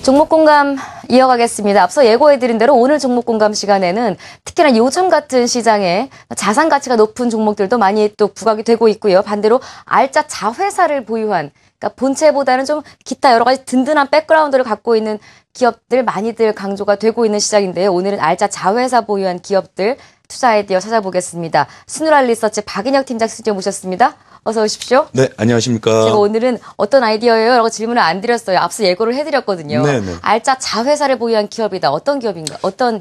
종목 공감 이어가겠습니다. 앞서 예고해드린 대로 오늘 종목 공감 시간에는 특히나 요즘 같은 시장에 자산 가치가 높은 종목들도 많이 또 부각이 되고 있고요. 반대로 알짜 자회사를 보유한, 그러니까 본체보다는 좀 기타 여러 가지 든든한 백그라운드를 갖고 있는 기업들 많이들 강조가 되고 있는 시장인데요. 오늘은 알짜 자회사 보유한 기업들 투자 아이디어 찾아보겠습니다. 스누랄 리서치 박인혁 팀장 스튜디오 모셨습니다. 어서 오십시오. 네, 안녕하십니까. 제가 오늘은 어떤 아이디어예요? 라고 질문을 안 드렸어요. 앞서 예고를 해드렸거든요. 네네. 알짜 자회사를 보유한 기업이다. 어떤 기업인가? 어떤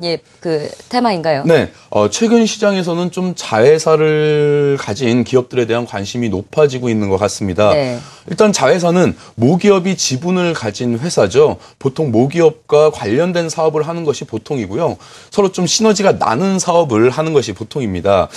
테마인가요? 네, 최근 시장에서는 좀 자회사를 가진 기업들에 대한 관심이 높아지고 있는 것 같습니다. 네. 일단 자회사는 모기업이 지분을 가진 회사죠. 보통 모기업과 관련된 사업을 하는 것이 보통이고요. 서로 좀 시너지가 나는 사업을 하는 것이 보통입니다.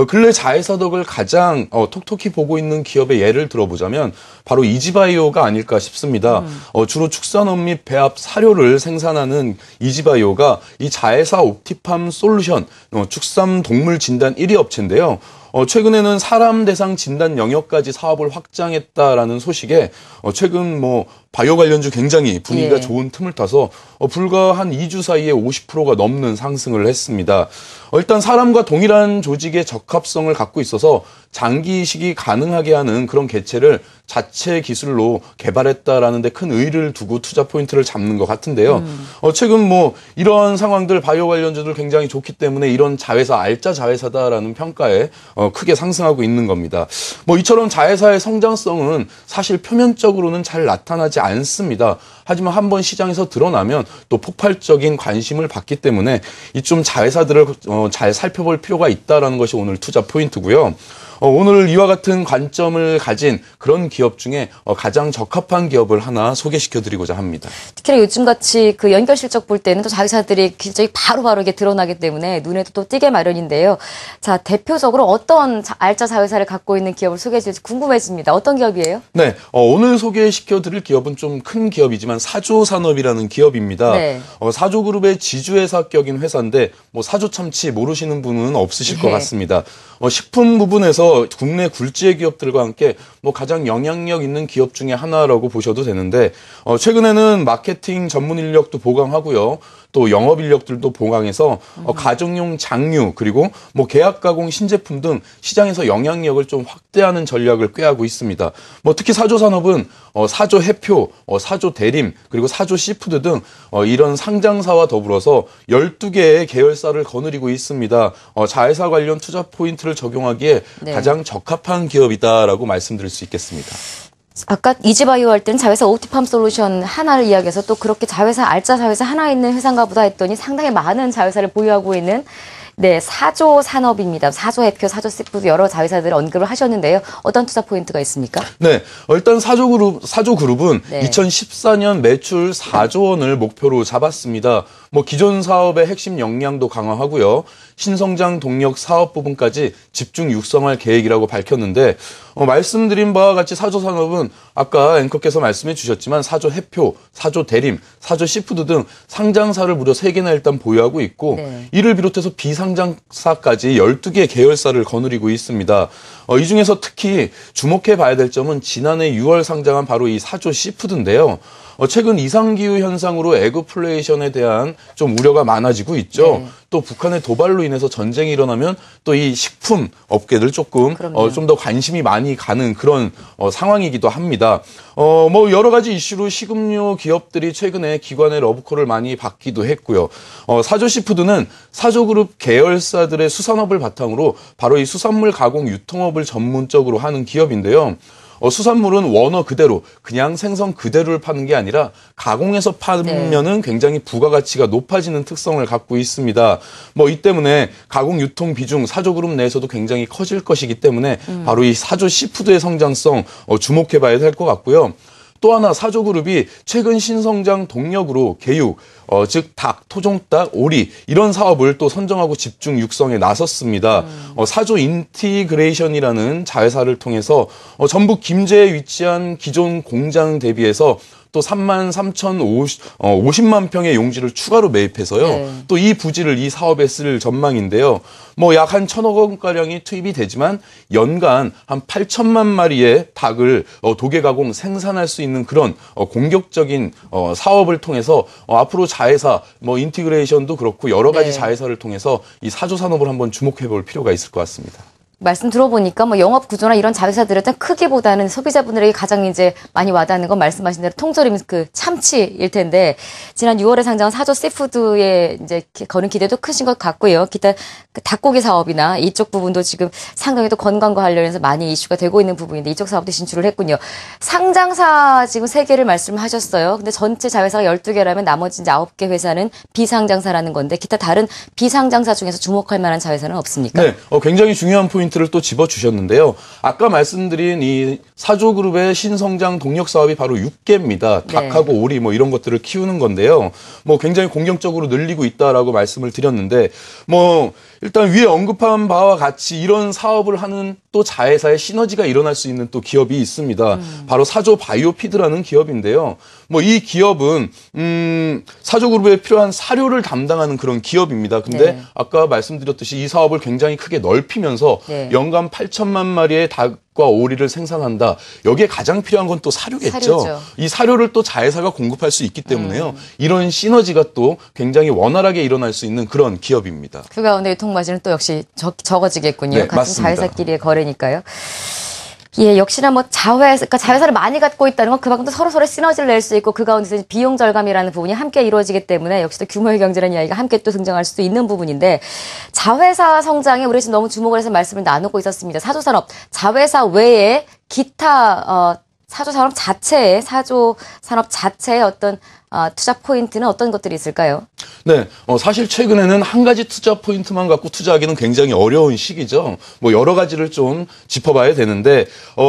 근래 자회사 덕을 가장 톡톡히 보고 있는 기업의 예를 들어보자면 바로 이지바이오가 아닐까 싶습니다. 주로 축산업 및 배합 사료를 생산하는 이지바이오가 이 자회사 옵티팜 솔루션 축산 동물 진단 1위 업체인데요. 최근에는 사람 대상 진단 영역까지 사업을 확장했다라는 소식에 최근 바이오 관련주 굉장히 분위기가 좋은 틈을 타서 불과 한 2주 사이에 50%가 넘는 상승을 했습니다. 일단 사람과 동일한 조직의 적합성을 갖고 있어서 장기 이식이 가능하게 하는 그런 개체를 자체 기술로 개발했다라는 데 큰 의의를 두고 투자 포인트를 잡는 것 같은데요. 최근 이런 상황들 바이오 관련주들 굉장히 좋기 때문에 이런 자회사, 알짜 자회사다라는 평가에 크게 상승하고 있는 겁니다. 이처럼 자회사의 성장성은 사실 표면적으로는 잘 나타나지 않습니다. 하지만 한번 시장에서 드러나면 또 폭발적인 관심을 받기 때문에 이 좀 자회사들을 잘 살펴볼 필요가 있다라는 것이 오늘 투자 포인트고요. 오늘 이와 같은 관점을 가진 그런 기업 중에 가장 적합한 기업을 하나 소개시켜드리고자 합니다. 특히나 요즘같이 그 연결 실적 볼 때는 또 자회사들이 실적이 바로바로 이렇게 드러나기 때문에 눈에도 또 띄게 마련인데요. 자, 대표적으로 어떤 알짜 자회사를 갖고 있는 기업을 소개해 줄지 궁금해집니다. 어떤 기업이에요? 네, 오늘 소개시켜드릴 기업은 좀 큰 기업이지만 사조산업이라는 기업입니다. 네. 사조그룹의 지주회사격인 회사인데 사조 참치 모르시는 분은 없으실 것 같습니다. 식품 부분에서 국내 굴지의 기업들과 함께 가장 영향력 있는 기업 중에 하나라고 보셔도 되는데 최근에는 마케팅 전문 인력도 보강하고요. 또 영업 인력들도 보강해서 가정용 장류 그리고 계약 가공 신제품 등 시장에서 영향력을 좀 확대하는 전략을 꾀하고 있습니다. 특히 사조산업은 사조 해표, 사조 대림 그리고 사조 시푸드 등 이런 상장사와 더불어서 12개의 계열사를 거느리고 있습니다. 자회사 관련 투자 포인트를 적용하기에 가장 적합한 기업이다라고 말씀드릴 수 있겠습니다. 아까 이지바이오 할 때는 자회사 옵티팜 솔루션 하나를 이야기해서 또 그렇게 자회사, 알짜 자회사 하나 있는 회사인가 보다 했더니 상당히 많은 자회사를 보유하고 있는 사조 산업입니다. 사조 해표, 사조 시푸드 여러 자회사들을 언급을 하셨는데요. 어떤 투자 포인트가 있습니까? 네, 일단 사조그룹은 2014년 매출 4조 원을 목표로 잡았습니다. 기존 사업의 핵심 역량도 강화하고요. 신성장 동력 사업 부분까지 집중 육성할 계획이라고 밝혔는데 말씀드린 바와 같이 사조산업은 아까 앵커께서 말씀해 주셨지만 사조 해표, 사조 대림, 사조 시푸드 등 상장사를 무려 3개나 일단 보유하고 있고 이를 비롯해서 비상장사까지 12개 계열사를 거느리고 있습니다. 이 중에서 특히 주목해 봐야 될 점은 지난해 6월 상장한 바로 이 사조 시푸드인데요. 최근 이상기후 현상으로 에그플레이션에 대한 좀 우려가 많아지고 있죠. 또 북한의 도발로 인해서 전쟁이 일어나면 또 이 식품 업계들 조금 좀 더 관심이 많이 가는 그런 상황이기도 합니다. 여러 가지 이슈로 식음료 기업들이 최근에 기관의 러브콜을 많이 받기도 했고요. 사조 시푸드는 사조그룹 계열사들의 수산업을 바탕으로 바로 이 수산물 가공 유통업을 전문적으로 하는 기업인데요. 수산물은 원어 그대로 그냥 생선 그대로를 파는 게 아니라 가공해서 팔면은 굉장히 부가가치가 높아지는 특성을 갖고 있습니다. 이 때문에 가공 유통 비중 사조그룹 내에서도 굉장히 커질 것이기 때문에 바로 이 사조 시푸드의 성장성 주목해봐야 될 것 같고요. 또 하나 사조그룹이 최근 신성장 동력으로 개육, 즉 닭, 토종닭, 오리 이런 사업을 또 선정하고 집중 육성에 나섰습니다. 사조 인티그레이션이라는 자회사를 통해서 전북 김제에 위치한 기존 공장 대비해서 또 33,050만 평의 용지를 추가로 매입해서요. 네. 또 이 부지를 이 사업에 쓸 전망인데요. 뭐 약 한 1,000억 원가량이 투입이 되지만 연간 한 8천만 마리의 닭을 도개 가공 생산할 수 있는 그런 공격적인 사업을 통해서 앞으로 자회사 뭐 인티그레이션도 그렇고 여러 가지 네. 자회사를 통해서 이 사조 산업을 한번 주목해 볼 필요가 있을 것 같습니다. 말씀 들어보니까 뭐 영업 구조나 이런 자회사들의 어떤 크기보다는 소비자분들에게 가장 이제 많이 와닿는 건 말씀하신 대로 통조림 그 참치일 텐데 지난 6월에 상장한 사조 씨푸드에 이제 거는 기대도 크신 것 같고요. 기타 그 닭고기 사업이나 이쪽 부분도 지금 상당히 또 건강과 관련해서 많이 이슈가 되고 있는 부분인데 이쪽 사업도 진출을 했군요. 상장사 지금 3개를 말씀하셨어요. 근데 전체 자회사가 12개라면 나머지 이제 9개 회사는 비상장사라는 건데 기타 다른 비상장사 중에서 주목할 만한 자회사는 없습니까? 네, 굉장히 중요한 포인트를 또 집어주셨는데요. 아까 말씀드린 이 사조그룹의 신성장 동력 사업이 바로 육개입니다. 네. 닭하고 오리 뭐 이런 것들을 키우는 건데요. 뭐 굉장히 공격적으로 늘리고 있다라고 말씀을 드렸는데 뭐 일단 위에 언급한 바와 같이 이런 사업을 하는 또 자회사의 시너지가 일어날 수 있는 또 기업이 있습니다. 바로 사조 바이오피드라는 기업인데요. 뭐 이 기업은 사조그룹에 필요한 사료를 담당하는 그런 기업입니다. 근데 네. 아까 말씀드렸듯이 이 사업을 굉장히 크게 넓히면서 네. 연간 8천만 마리의 닭과 오리를 생산한다. 여기에 가장 필요한 건 또 사료겠죠. 사료죠. 이 사료를 또 자회사가 공급할 수 있기 때문에요. 이런 시너지가 또 굉장히 원활하게 일어날 수 있는 그런 기업입니다. 그 가운데 유통마진은 또 역시 적어지겠군요. 네, 같은 맞습니다. 자회사끼리의 거래니까요. 예, 역시나 뭐 그러니까 자회사를 많이 갖고 있다는 건 그만큼 또 서로서로 시너지를 낼 수 있고 그 가운데서 비용 절감이라는 부분이 함께 이루어지기 때문에 역시 또 규모의 경제라는 이야기가 함께 또 등장할 수도 있는 부분인데 자회사 성장에 우리 지금 너무 주목을 해서 말씀을 나누고 있었습니다. 사조산업, 자회사 외에 기타 사조산업 자체의 어떤 투자 포인트는 어떤 것들이 있을까요? 네, 사실 최근에는 한 가지 투자 포인트만 갖고 투자하기는 굉장히 어려운 시기죠. 뭐 여러 가지를 좀 짚어봐야 되는데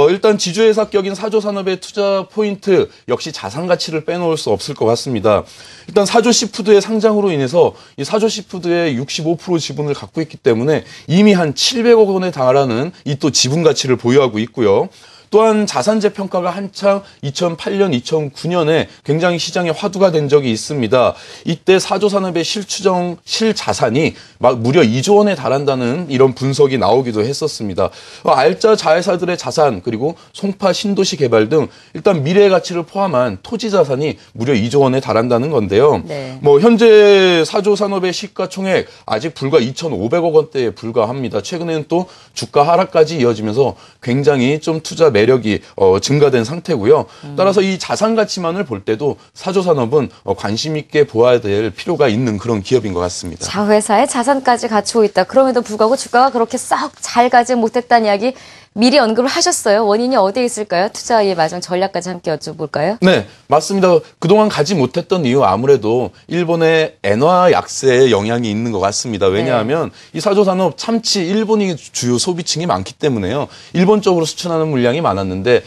일단 지주회사 격인 사조산업의 투자 포인트 역시 자산 가치를 빼놓을 수 없을 것 같습니다. 일단 사조 씨푸드의 상장으로 인해서 이 사조 씨푸드의 65% 지분을 갖고 있기 때문에 이미 한 700억 원에 달하는 이 또 지분 가치를 보유하고 있고요. 또한 자산재 평가가 한창 2008년, 2009년에 굉장히 시장에 화두가 된 적이 있습니다. 이때 사조산업의 실자산이 막 무려 2조 원에 달한다는 이런 분석이 나오기도 했었습니다. 알짜 자회사들의 자산 그리고 송파 신도시 개발 등 일단 미래의 가치를 포함한 토지 자산이 무려 2조 원에 달한다는 건데요. 네. 뭐 현재 사조산업의 시가총액 아직 불과 2,500억 원대에 불과합니다. 최근에는 또 주가 하락까지 이어지면서 굉장히 좀 투자 매력이 증가된 상태고요. 따라서 이 자산 가치만을 볼 때도 사조산업은 관심 있게 보아야 될 필요가 있는 그런 기업인 것 같습니다. 자회사의 자산까지 갖추고 있다. 그럼에도 불구하고 주가가 그렇게 썩 잘 가지 못했다는 이야기 미리 언급을 하셨어요. 원인이 어디에 있을까요? 투자의 마지막 전략까지 함께 여쭤볼까요? 네, 맞습니다. 그동안 가지 못했던 이유 아무래도 일본의 엔화 약세의 영향이 있는 것 같습니다. 왜냐하면 이 사조산업 참치 일본이 주요 소비층이 많기 때문에요. 일본 쪽으로 수출하는 물량이 많았는데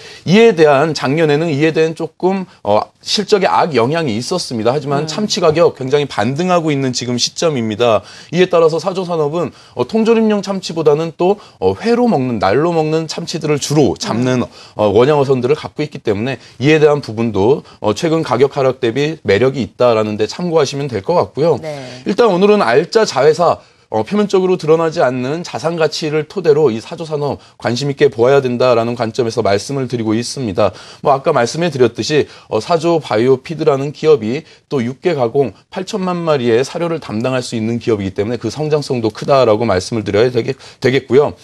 작년에는 이에 대한 조금 실적에 악영향이 있었습니다. 하지만 참치 가격 굉장히 반등하고 있는 지금 시점입니다. 이에 따라서 사조산업은 통조림용 참치보다는 또 회로 먹는 날로 먹는 참치들을 주로 잡는 원양어선들을 갖고 있기 때문에 이에 대한 부분도 최근 가격 하락 대비 매력이 있다라는 데 참고하시면 될 것 같고요. 네. 일단 오늘은 알짜 자회사 표면적으로 드러나지 않는 자산 가치를 토대로 이 사조산업 관심 있게 보아야 된다라는 관점에서 말씀을 드리고 있습니다. 뭐 아까 말씀해 드렸듯이 사조 바이오피드라는 기업이 또 육개 가공 8천만 마리의 사료를 담당할 수 있는 기업이기 때문에 그 성장성도 크다라고 말씀을 드려야 되겠고요.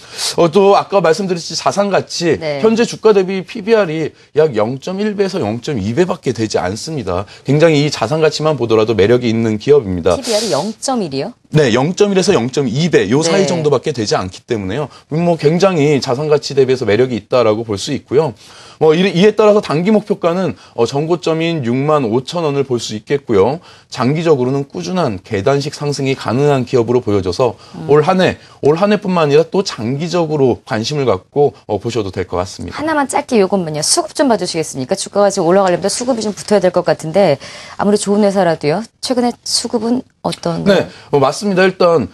또 아까 말씀드렸듯이 자산 가치 네. 현재 주가 대비 PBR이 약 0.1배에서 0.2배밖에 되지 않습니다. 굉장히 이 자산 가치만 보더라도 매력이 있는 기업입니다. PBR이 0.1이요? 네, 0.1에서 0.2배 요 사이 네. 정도밖에 되지 않기 때문에요. 뭐 굉장히 자산 가치 대비해서 매력이 있다라고 볼 수 있고요. 뭐 이에 따라서 단기 목표가는 전고점인 6만 5천 원을 볼 수 있겠고요. 장기적으로는 꾸준한 계단식 상승이 가능한 기업으로 보여져서 올 한 해뿐만 아니라 또 장기적으로 관심을 갖고 보셔도 될 것 같습니다. 하나만 짧게 요것만요. 수급 좀 봐주시겠습니까? 주가가 지금 올라가려면 수급이 좀 붙어야 될 것 같은데 아무리 좋은 회사라도요. 최근에 수급은 어떤가요? 네, 맞습니다. 일단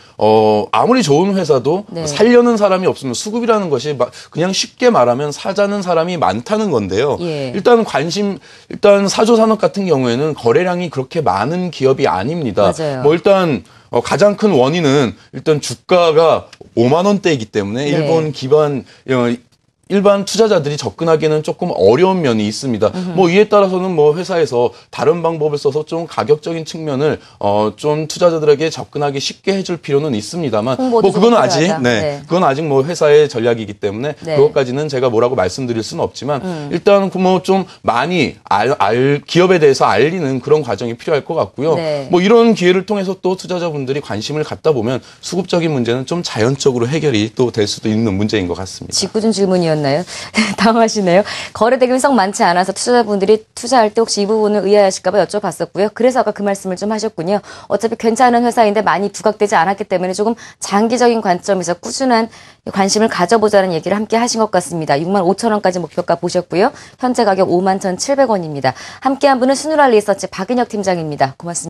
아무리 좋은 회사도 네. 살려는 사람이 없으면 수급이라는 것이 그냥 쉽게 말하면 사자는 사람이 많다는 하는 건데요. 예. 일단 사조 산업 같은 경우에는 거래량이 그렇게 많은 기업이 아닙니다. 맞아요. 뭐 일단 가장 큰 원인은 일단 주가가 5만 원대이기 때문에 네. 일반 투자자들이 접근하기에는 조금 어려운 면이 있습니다. 뭐 이에 따라서는 뭐 회사에서 다른 방법을 써서 좀 가격적인 측면을 좀 투자자들에게 접근하기 쉽게 해줄 필요는 있습니다만 뭐 홍보도 그건 좀 아직 필요하다. 그건 아직 뭐 회사의 전략이기 때문에 네. 그것까지는 제가 뭐라고 말씀드릴 수는 없지만 일단 뭐 좀 많이 기업에 대해서 알리는 그런 과정이 필요할 것 같고요. 네. 뭐 이런 기회를 통해서 또 투자자분들이 관심을 갖다 보면 수급적인 문제는 좀 자연적으로 해결이 또 될 수도 있는 문제인 것 같습니다. 짓궂은 질문이었나요? 당황하시네요. 거래 대금이 썩 많지 않아서 투자자분들이 투자할 때 혹시 이 부분을 의아하실까 봐 여쭤봤었고요. 그래서 아까 그 말씀을 좀 하셨군요. 어차피 괜찮은 회사인데 많이 부각되지 않았기 때문에 조금 장기적인 관점에서 꾸준한 관심을 가져보자는 얘기를 함께 하신 것 같습니다. 6만 5천 원까지 목표가 보셨고요. 현재 가격 5만 1,700원입니다. 함께한 분은 스누랄 리서치 박은혁 팀장입니다. 고맙습니다.